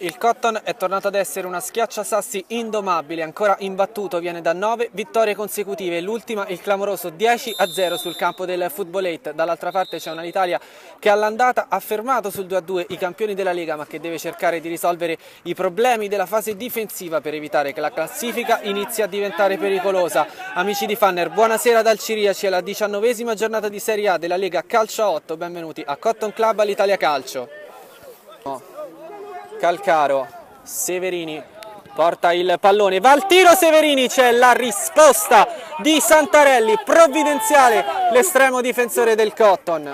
Il Cotton è tornato ad essere una schiacciasassi indomabile, ancora imbattuto, viene da 9 vittorie consecutive, l'ultima il clamoroso 10-0 sul campo del Football 8. Dall'altra parte c'è un'Alitalia che all'andata ha fermato sul 2-2 i campioni della Lega, ma che deve cercare di risolvere i problemi della fase difensiva per evitare che la classifica inizi a diventare pericolosa. Amici di Fanner, buonasera dal Ciriaci, è la 19ª giornata di Serie A della Lega Calcio a 8, benvenuti a Cotton Club all'Italia Calcio. Calcaro, Severini porta il pallone, va al tiro Severini, c'è la risposta di Santarelli, provvidenziale l'estremo difensore del Cotton.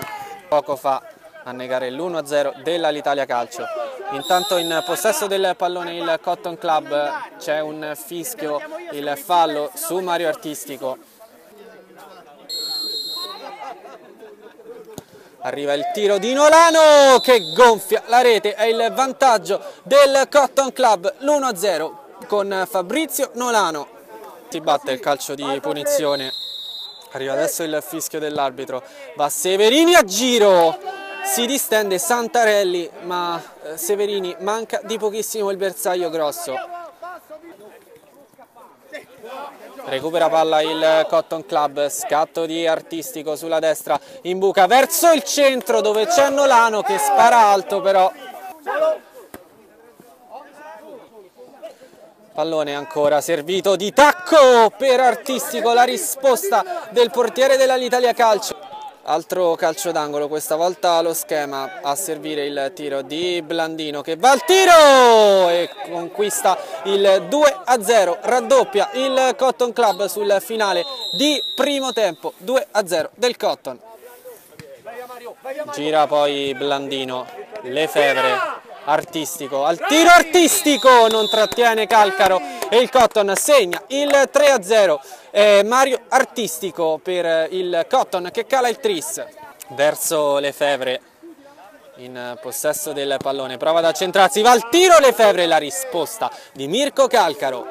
Poco fa a negare l'1-0 dell'Italia Calcio. Intanto in possesso del pallone il Cotton Club, c'è un fischio, il fallo su Mario Artistico. Arriva il tiro di Nolano che gonfia la rete, è il vantaggio del Cotton Club, l'1-0 con Fabrizio Nolano. Si batte il calcio di punizione, arriva adesso il fischio dell'arbitro, va Severini a giro, si distende Santarelli ma Severini manca di pochissimo il bersaglio grosso. Recupera palla il Cotton Club, scatto di Artistico sulla destra, imbuca verso il centro dove c'è Nolano che spara alto però. Pallone ancora servito di tacco per Artistico, la risposta del portiere dell'Italia Calcio. Altro calcio d'angolo, questa volta lo schema a servire il tiro di Blandino che va al tiro e conquista il 2-0, raddoppia il Cotton Club sul finale di primo tempo, 2-0 del Cotton. Gira poi Blandino, Lefevre, Artistico, al tiro Artistico, non trattiene Calcaro e il Cotton segna il 3-0. Mario Artistico per il Cotton che cala il tris. Verso Lefevre in possesso del pallone, prova ad accentrarsi, va al tiro Lefevre, la risposta di Mirko Calcaro.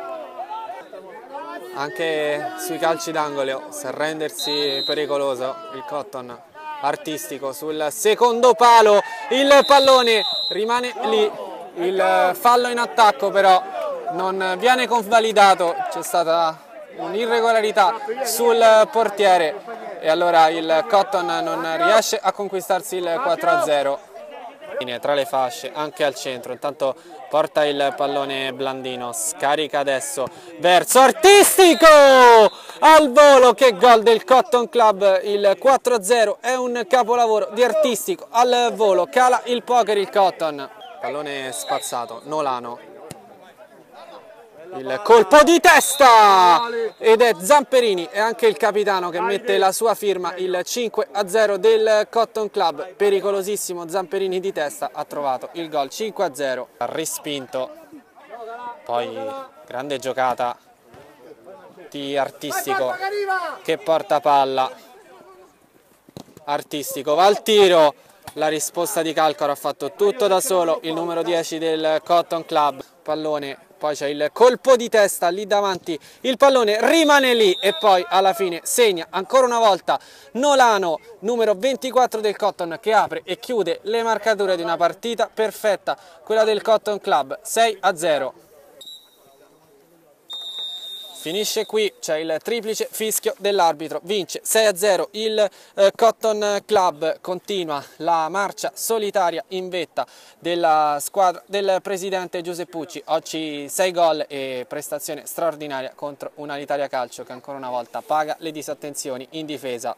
Anche sui calci d'angolo sa rendersi pericoloso il Cotton. Artistico sul secondo palo, il pallone rimane lì, il fallo in attacco però non viene convalidato, c'è stata un'irregolarità sul portiere e allora il Cotton non riesce a conquistarsi il 4-0. Tra le fasce, anche al centro, intanto porta il pallone Blandino, scarica adesso verso Artistico, al volo, che gol del Cotton Club, il 4-0 è un capolavoro di Artistico, al volo, cala il poker il Cotton. Pallone spazzato, Nolano. Il colpo di testa ed è Zamperini e anche il capitano che mette la sua firma, il 5-0 del Cotton Club, pericolosissimo Zamperini di testa, ha trovato il gol 5-0, respinto, poi grande giocata di Artistico che porta palla, Artistico va al tiro, la risposta di Calcaro, ha fatto tutto da solo il numero 10 del Cotton Club, pallone. Poi c'è il colpo di testa lì davanti, il pallone rimane lì e poi alla fine segna ancora una volta Nolano, numero 24 del Cotton, che apre e chiude le marcature di una partita perfetta, quella del Cotton Club, 6-0. Finisce qui, c'è il triplice fischio dell'arbitro, vince 6-0 il Cotton Club, continua la marcia solitaria in vetta della squadra del presidente Giuseppucci, oggi 6 gol e prestazione straordinaria contro un'Italia Calcio che ancora una volta paga le disattenzioni in difesa.